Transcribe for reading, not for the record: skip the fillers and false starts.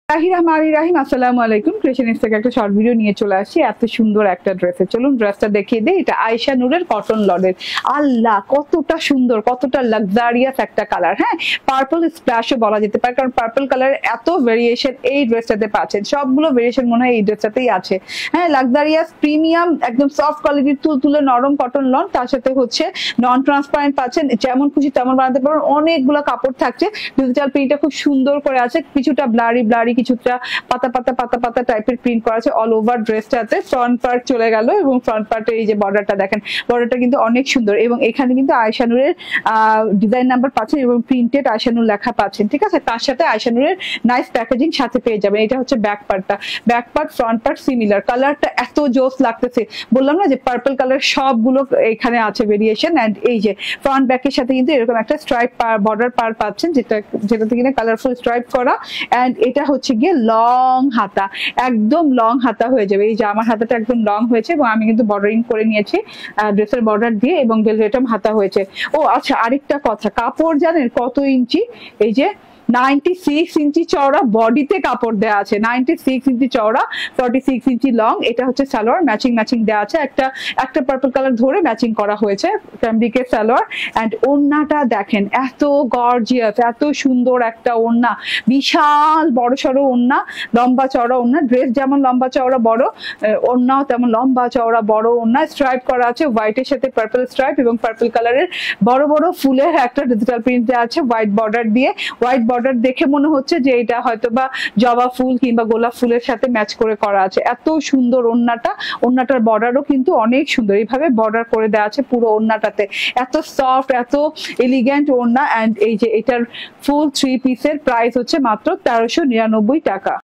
রাহিম আসসালামু আলাইকুম। ক্রিয়েশনিস্ট থেকে একটা শর্ট ভিডিও নিয়ে চলে আসি এত সুন্দর একটা ড্রেসে। চলুন ড্রেসটা দেখিয়ে দিই। এটা আয়েশা নূরের কটন লনের। আল্লাহ কতটা সুন্দর, কতটা লাক্সারিয়াস একটা কালার। হ্যাঁ, পার্পল স্প্ল্যাশও বলা যেতে পারে, কারণ পার্পল কালারের এত ভেরিয়েশন এই ড্রেসটাতে পাচ্ছেন। সবগুলো ভেরিয়েশন মনে হয় এই ড্রেসটাতেই আছে। হ্যাঁ, লাক্সারিয়াস প্রিমিয়াম একদম সফট কোয়ালিটির তুলতুলে নরম কটন লন, তার সাথে হচ্ছে নন ট্রান্সপারেন্ট পাচ্ছেন। যেমন খুশি তেমন বানাতে পারবেন। অনেকগুলো কাপড় থাকছে। ডিজিটাল প্রিন্টটা খুব সুন্দর করে আছে, কিছুটা ব্লারি কিছুটা পাতা পাতা পাতা পাতা টাইপের প্রিন্ট করা আছে অল ওভার ড্রেসটাতে। ফ্রন্ট পার্ট চলে গেল এবং ফ্রন্ট পার্টে এই যে বর্ডারটা দেখেন, বর্ডারটা কিন্তু অনেক সুন্দর এবং এখানে কিন্তু আয়েশা নূরের ডিজাইন নাম্বার পাচ্ছেন এবং প্রিন্টেড আয়েশা নূর লেখা পাচ্ছেন। ঠিক আছে, তার সাথে আয়েশা নূরের নাইস প্যাকেজিং সাথে পেয়ে যাবেন। এটা হচ্ছে ব্যাক পার্টটা, back part front part similar. কালারটা এত জোস লাগতেছে, বললাম না যে পার্পল কালার সবগুলো এখানে আছে ভেরিয়েশন। এন্ড এই যে ফ্রন্ট ব্যাকের সাথে কিন্তু এরকম একটা স্ট্রাইপ বর্ডার পার পাচ্ছেন, যেটাতে কিনা কালারফুল স্ট্রাইপ করা। এন্ড এটা হচ্ছে গিয়ে লং হাতা, একদম লং হাতা হয়ে যাবে। এই যে আমার হাতাটা একদম লং হয়েছে এবং আমি কিন্তু বর্ডারিং করে নিয়েছি ড্রেসের বর্ডার দিয়ে এবং ভেলভেটম হাতা হয়েছে। ও আচ্ছা, আরেকটা কথা, কাপড় জানেন কত ইঞ্চি? এই যে 96 ইঞ্চি চওড়া বডিতে কাপড় দেওয়া আছে, 96 ইঞ্চি চওড়া, 46 ইঞ্চি লং। এটা হচ্ছে সালোয়ার, ম্যাচিং দেওয়া আছে। একটা পার্পল কালার ধরে ম্যাচিং করা হয়েছে ফ্যাব্রিকে সালোয়ার। এন্ড ওড়নাটা দেখেন, এত গর্জিয়াস, এত সুন্দর একটা ওড়না, বিশাল বড় সড়ো ওড়না, লম্বা চওড়া ওড়না। ড্রেস যেমন লম্বা চওড়া বড়, ওড়নাও তেমন লম্বা চওড়া বড় ওড়না। স্ট্রাইপ করা আছে হোয়াইটের সাথে পার্পল স্ট্রাইপ এবং পার্পল কালারের বড় বড় ফুলের একটা ডিজিটাল প্রিন্ট দেওয়া আছে হোয়াইট বর্ডার দিয়ে। হোয়াইট বর্ডার দেখে মনে হচ্ছে যে এটা হয়তো বা জবা ফুল কিংবা গোলাপ ফুলের সাথে ম্যাচ করে করা আছে। এত সুন্দর ওড়নাটার বর্ডারও কিন্তু অনেক সুন্দর, এইভাবে বর্ডার করে দেওয়া আছে পুরো ওড়নাটাতে। এত সফট, এত এলিগেন্ট ওড়না। এন্ড এই যে এটার ফুল 3 পিসের প্রাইস হচ্ছে মাত্র 1399 টাকা।